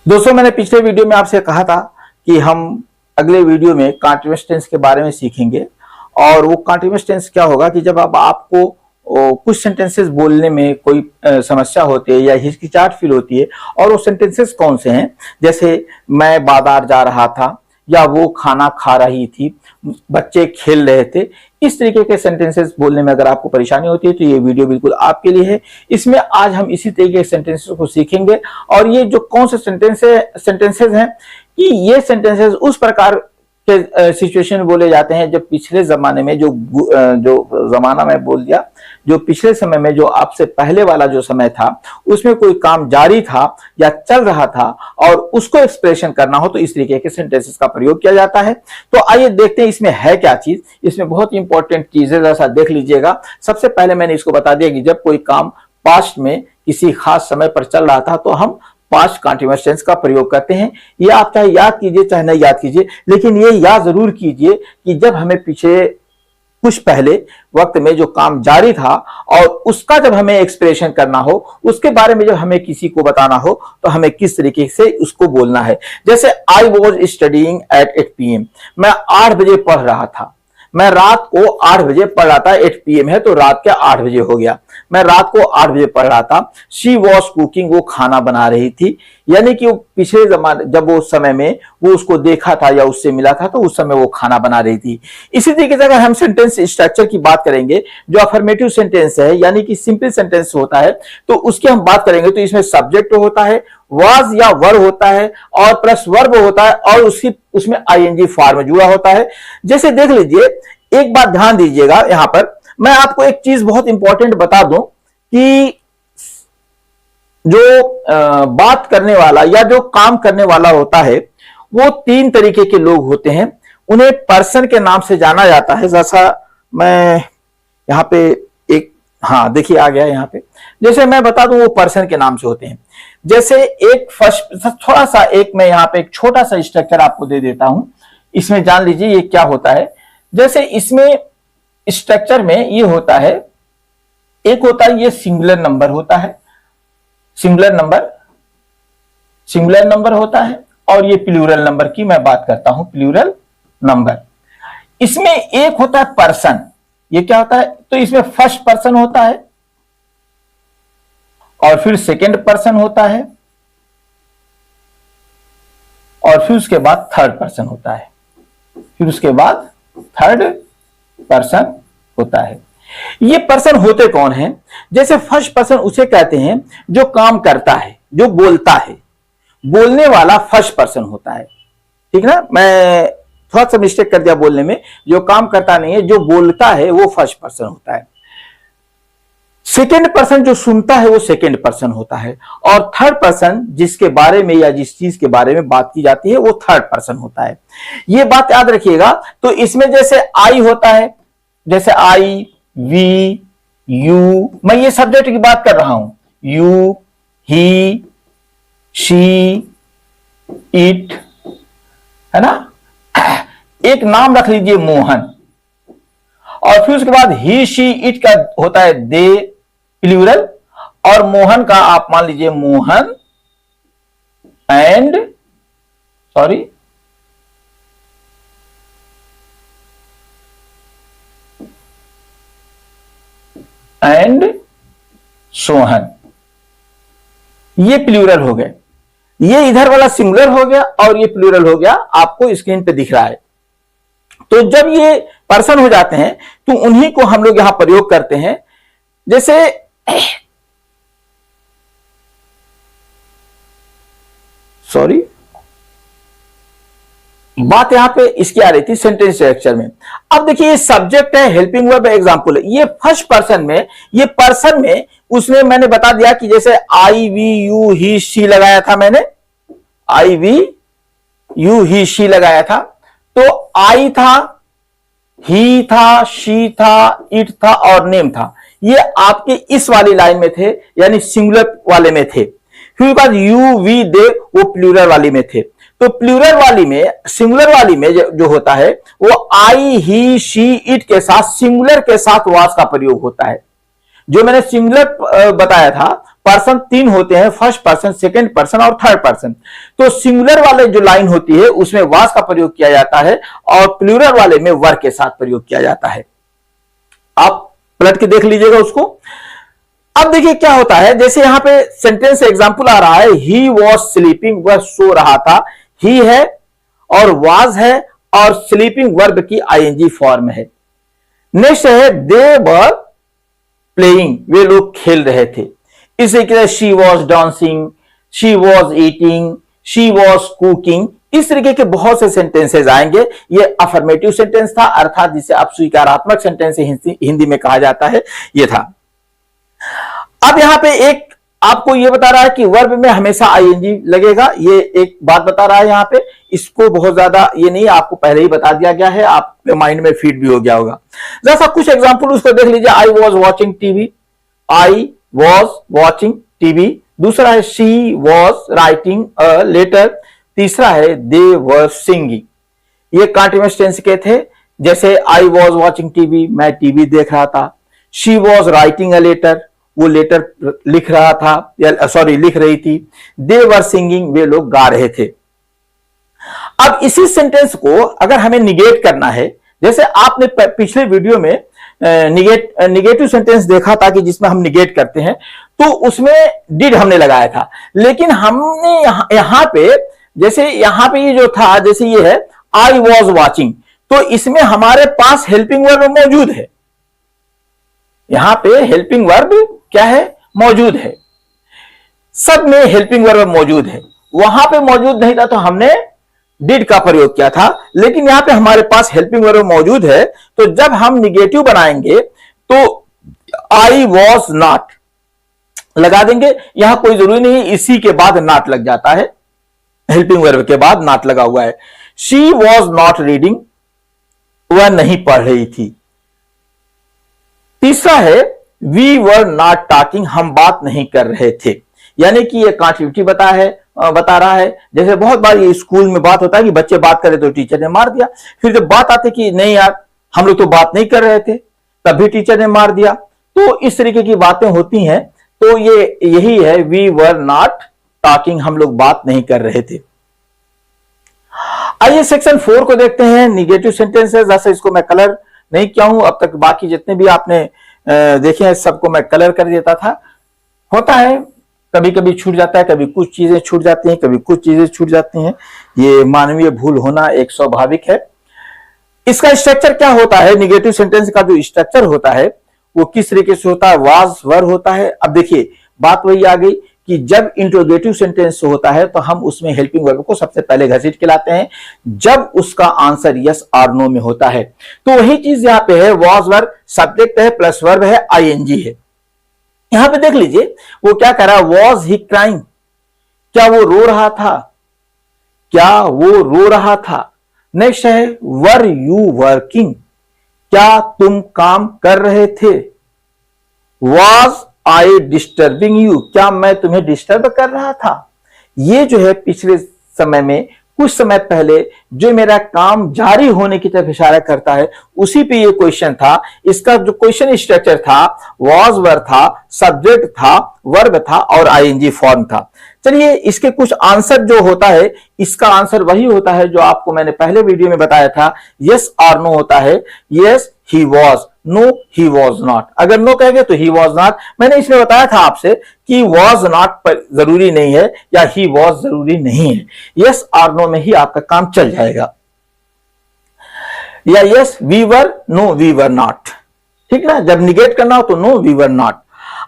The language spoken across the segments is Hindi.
दोस्तों, मैंने पिछले वीडियो में आपसे कहा था कि हम अगले वीडियो में कंटीन्यूअस टेंस के बारे में सीखेंगे। और वो कंटीन्यूअस टेंस क्या होगा कि जब अब आपको कुछ सेंटेंसेस बोलने में कोई समस्या होती है या हिचकिचाहट फील होती है, और वो सेंटेंसेस कौन से हैं, जैसे मैं बाजार जा रहा था, या वो खाना खा रही थी, बच्चे खेल रहे थे, इस तरीके के सेंटेंसेस बोलने में अगर आपको परेशानी होती है तो ये वीडियो बिल्कुल आपके लिए है। इसमें आज हम इसी तरीके के सेंटेंसेस को सीखेंगे। और ये जो कौन से सेंटेंसेस हैं कि ये सेंटेंसेस उस प्रकार के सिचुएशन में बोले जाते हैं जब पिछले जमाने में जो जमाना मैं बोल दिया, जो पिछले समय में जो आपसे पहले वाला जो समय था उसमें कोई काम जारी था या चल रहा था और उसको एक्सप्रेशन करना हो तो इस तरीके के सेंटेंसेस का प्रयोग किया जाता है। तो आइए देखते हैं इसमें है क्या चीज। इसमें बहुत इंपॉर्टेंट चीज है, जैसा देख लीजिएगा। सबसे पहले मैंने इसको बता दिया कि जब कोई काम पास्ट में किसी खास समय पर चल रहा था तो हम पास्ट कंटीन्यूअस टेंस का प्रयोग करते हैं। ये आप चाहे याद कीजिए चाहे नहीं याद कीजिए, लेकिन ये याद जरूर कीजिए कि जब हमें पीछे कुछ पहले वक्त में जो काम जारी था और उसका जब हमें एक्सप्रेशन करना हो, उसके बारे में जब हमें किसी को बताना हो तो हमें किस तरीके से उसको बोलना है। जैसे I was studying at 8 PM, मैं 8 बजे पढ़ रहा था। मैं रात को 8 बजे पढ़ रहा था, 8 PM है तो रात के 8 बजे हो गया। मैं रात को 8 बजे पढ़ रहा था। शी वॉज कुकिंग, वो खाना बना रही थी। यानी कि वो पिछले जमाने जब वो समय में वो उसको देखा था या उससे मिला था तो उस समय वो खाना बना रही थी। इसी तरीके से अगर हम सेंटेंस स्ट्रक्चर की बात करेंगे, जो अफर्मेटिव सेंटेंस है यानी कि सिंपल सेंटेंस होता है, तो उसकी हम बात करेंगे तो इसमें सब्जेक्ट होता है, वाज या वर होता है और प्लस वर्ब होता है और उसमें आईएनजी फॉर्म जुड़ा होता है। जैसे देख लीजिए, एक बात ध्यान दीजिएगा, यहां पर मैं आपको एक चीज बहुत इंपॉर्टेंट बता दूं कि जो बात करने वाला या जो काम करने वाला होता है वो 3 तरीके के लोग होते हैं। उन्हें पर्सन के नाम से जाना जाता है। जैसा मैं यहां पे हाँ देखिए आ गया यहां पे। जैसे मैं बता दूं वो पर्सन के नाम से होते हैं। जैसे एक फर्स्ट थोड़ा सा मैं यहां पे एक छोटा सा स्ट्रक्चर आपको दे देता हूं, इसमें जान लीजिए ये क्या होता है। जैसे इसमें स्ट्रक्चर में ये होता है, एक होता है ये सिंगुलर नंबर होता है, सिंगुलर नंबर होता है, और ये प्लूरल नंबर की मैं बात करता हूं, प्लूरल नंबर। इसमें एक होता है पर्सन, ये क्या होता है, तो इसमें फर्स्ट पर्सन होता है और फिर सेकंड पर्सन होता है और फिर उसके बाद थर्ड पर्सन होता है, फिर उसके बाद थर्ड पर्सन होता है। ये पर्सन होते कौन हैं? जैसे फर्स्ट पर्सन उसे कहते हैं जो काम करता है, जो बोलता है, बोलने वाला फर्स्ट पर्सन होता है। ठीक ना, मैं थोड़ा सा मिस्टेक कर दिया बोलने में, जो काम करता नहीं है, जो बोलता है वो फर्स्ट पर्सन होता है। सेकेंड पर्सन जो सुनता है वो सेकेंड पर्सन होता है, और थर्ड पर्सन जिसके बारे में या जिस चीज के बारे में बात की जाती है वो थर्ड पर्सन होता है। ये बात याद रखिएगा। तो इसमें जैसे आई होता है, जैसे आई, वी, यू, मैं ये सब्जेक्ट की बात कर रहा हूं, यू, ही, शी, इट, है ना। एक नाम रख लीजिए मोहन, और फिर उसके बाद ही, शी, इट का होता है दे, प्लूरल, और मोहन का आप मान लीजिए मोहन एंड सोहन, ये प्लूरल हो गए। ये इधर वाला सिंगुलर हो गया और ये प्लूरल हो गया, आपको स्क्रीन पे दिख रहा है। तो जब ये पर्सन हो जाते हैं तो उन्हीं को हम लोग यहां प्रयोग करते हैं। जैसे बात यहां पे इसकी आ रही थी सेंटेंस स्ट्रक्चर में। अब देखिए ये सब्जेक्ट है, हेल्पिंग वर्ब एग्जांपल है। ये फर्स्ट पर्सन में, ये पर्सन में उसमें मैंने बता दिया कि जैसे आई, वी, यू, ही, शी लगाया था मैंने, आई, वी, यू, ही, शी लगाया था। तो आई था, ही था, शी था, इट था और नेम था। ये आपके इस वाली लाइन में थे, यानी सिंगुलर वाले में थे। फिर बाद यू, वी, दे वो प्लूरल वाली में थे। तो प्लूरल वाली में, सिंगुलर वाली में जो होता है वो आई, ही, शी, इट के साथ सिंगुलर के साथ वाज का प्रयोग होता है। जो मैंने सिंगुलर बताया था पर्सन 3 होते हैं, फर्स्ट पर्सन, सेकंड पर्सन और थर्ड पर्सन। तो सिंगुलर वाले जो लाइन होती है उसमें वाज का प्रयोग किया जाता है और प्लूरल वाले में वर के साथ प्रयोग किया जाता है। आप पलट के देख लीजिएगा उसको। अब देखिए क्या होता है, जैसे यहां पे सेंटेंस एग्जांपल आ रहा है, ही वॉज स्लीपिंग, वह सो रहा था। ही है और वाज है और स्लीपिंग वर्ब की आईएनजी फॉर्म है। नेक्स्ट है दे वर प्लेइंग, वे लोग खेल रहे थे। इसी तरह she was dancing, she was eating, she was cooking, इस तरीके के बहुत से सेंटेंसेस आएंगे। ये अफर्मेटिव सेंटेंस था, अर्थात जिसे आप स्वीकारात्मक सेंटेंस हिंदी में कहा जाता है, ये था। अब यहां पे एक आपको ये बता रहा है कि वर्ब में हमेशा आईएनजी लगेगा, ये एक बात बता रहा है यहां पे। इसको बहुत ज्यादा ये नहीं, आपको पहले ही बता दिया गया है, आपके माइंड में फीड भी हो गया होगा। जैसा कुछ एग्जांपल उसको देख लीजिए। I was watching TV, I was watching TV. दूसरा है she was writing a letter. तीसरा है दे वर सिंगिंग। ये कंटीन्यूअस टेंस के थे, जैसे आई वॉज वॉचिंग टीवी, मैं टीवी देख रहा था। She was writing a letter, वो लेटर लिख रहा था, या सॉरी लिख रही थी। दे वर सिंगिंग, वे लोग गा रहे थे। अब इसी सेंटेंस को अगर हमें निगेट करना है, जैसे आपने पिछले वीडियो में निगेटिव सेंटेंस देखा था कि जिसमें हम निगेट करते हैं, तो उसमें डिड हमने लगाया था। लेकिन हमने यहां पे, जैसे यहां पे ये जो था, जैसे ये है आई वॉज वॉचिंग, तो इसमें हमारे पास हेल्पिंग वर्ब मौजूद है। यहां पे हेल्पिंग वर्ब क्या है, मौजूद है। सब में हेल्पिंग वर्ब मौजूद है। वहां पे मौजूद नहीं था तो हमने डिड का प्रयोग किया था, लेकिन यहां पे हमारे पास हेल्पिंग वर्ब मौजूद है। तो जब हम निगेटिव बनाएंगे तो आई वॉज नॉट लगा देंगे। यहां कोई जरूरी नहीं, इसी के बाद नॉट लग जाता है, हेल्पिंग वर्ब के बाद नॉट लगा हुआ है। शी वॉज नॉट रीडिंग, वह नहीं पढ़ रही थी। तीसरा है वी वर नॉट टॉकिंग, हम बात नहीं कर रहे थे। यानी कि यह कंटिन्यूटी बता रहा है। जैसे बहुत बार ये स्कूल में बात होता है कि बच्चे बात करे तो टीचर ने मार दिया, फिर जब बात आती कि नहीं यार हम लोग तो बात नहीं कर रहे थे, तब भी टीचर ने मार दिया। तो इस तरीके की बातें होती हैं। तो ये यही है वी वर नॉट टॉकिंग, हम लोग बात नहीं कर रहे थे। आइए सेक्शन 4 को देखते हैं, निगेटिव सेंटेंसेस। जैसे इसको मैं कलर नहीं किया हूं अब तक, बाकी जितने भी आपने देखे हैं सबको मैं कलर कर देता था। होता है कभी कभी छूट जाता है, कभी कुछ चीजें छूट जाती हैं, कभी कुछ चीजें छूट जाती हैं। ये मानवीय भूल होना एक स्वाभाविक है। इसका स्ट्रक्चर क्या होता है, निगेटिव सेंटेंस का जो स्ट्रक्चर होता है वो किस तरीके से होता है, वाज वर होता है। अब देखिए बात वही आ गई कि जब इंट्रोगेटिव सेंटेंस होता है तो हम उसमें हेल्पिंग वर्ब को सबसे पहले घसीट के लाते हैं, जब उसका आंसर यस और नो में होता है। तो वही चीज यहां पे है, वाज वर्ब, सब्जेक्ट है प्लस वर्ब है, आईएनजी है। यहां पे देख लीजिए वो क्या कर रहा है, वॉज ही क्राइंग, क्या वो रो रहा था, क्या वो रो रहा था। नेक्स्ट है वर यू वर्किंग, क्या तुम काम कर रहे थे। वॉज आई डिस्टर्बिंग यू, क्या मैं तुम्हें डिस्टर्ब कर रहा था। ये जो है पिछले समय में, कुछ समय पहले जो मेरा काम जारी होने की तरफ इशारा करता है, उसी पे ये क्वेश्चन था। इसका जो क्वेश्चन स्ट्रक्चर था, वॉज वर्ब था, सब्जेक्ट था, वर्ब था और आईएनजी फॉर्म था। चलिए इसके कुछ आंसर जो होता है, इसका आंसर वही होता है जो आपको मैंने पहले वीडियो में बताया था, यस और नो होता है। Yes he was, no he was not. अगर नो कहेंगे तो ही वॉज नॉट। मैंने इसमें बताया था आपसे कि वॉज नॉट पर जरूरी नहीं है या ही वॉज जरूरी नहीं है, यस और नो में ही आपका काम चल जाएगा। या yes we were, no we were not, ठीक ना। जब निगेट करना हो तो नो वी वर नॉट।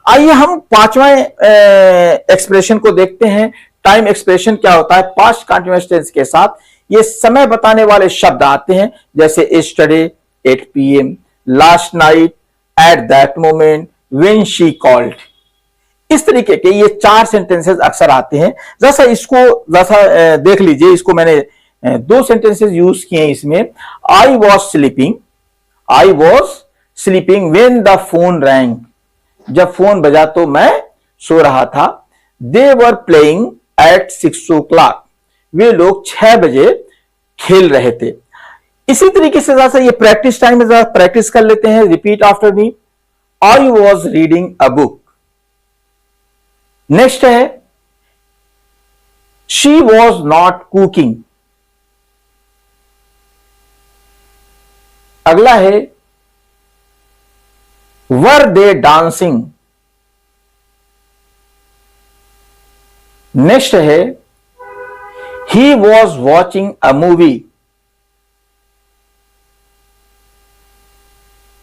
आइए हम पांचवा एक्सप्रेशन को देखते हैं। टाइम एक्सप्रेशन क्या होता है, पास्ट कंटीन्यूअस टेंस के साथ ये समय बताने वाले शब्द आते हैं, जैसे yesterday, 8 PM, last night, at that moment, when she called. इस तरीके के ये 4 सेंटेंसेस अक्सर आते हैं। जैसा देख लीजिए, इसको मैंने 2 सेंटेंसेस यूज किए इसमें। I was sleeping, I was sleeping when the phone wrong, जब फोन बजा तो मैं सो रहा था। दे वर प्लेइंग एट 6 o'clock, वे लोग 6 बजे खेल रहे थे। इसी तरीके से जैसा ये प्रैक्टिस टाइम में प्रैक्टिस कर लेते हैं। Repeat after me, I was reading a book, next है शी वॉज नॉट कुकिंग। अगला है वर दे डांसिंग। नेक्स्ट है he was watching a movie.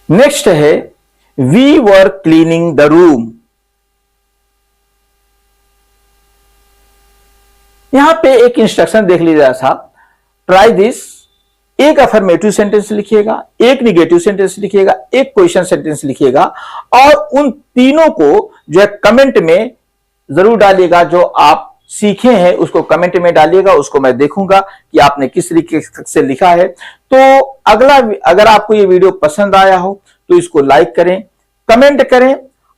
Next है we were cleaning the room. यहां पे एक इंस्ट्रक्शन देख लीजिएगा साहब, ट्राई दिस। एक अफर्मेटिव सेंटेंस लिखिएगा, एक निगेटिव सेंटेंस लिखिएगा, एक क्वेश्चन सेंटेंस लिखिएगा और उन तीनों को जो है कमेंट में जरूर डालिएगा। जो आप सीखे हैं उसको कमेंट में डालिएगा, उसको मैं देखूंगा कि आपने किस तरीके से लिखा है। तो अगला, अगर आपको ये वीडियो पसंद आया हो तो इसको लाइक करें, कमेंट करें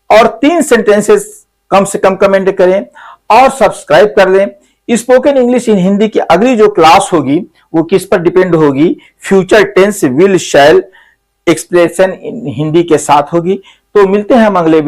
और 3 सेंटेंसेस कम से कम कमेंट करें और सब्सक्राइब कर लें। स्पोकन इंग्लिश इन हिंदी की अगली जो क्लास होगी वो किस पर डिपेंड होगी? Future tense, will, shall, expression in Hindi के साथ होगी। तो मिलते हैं हम अगले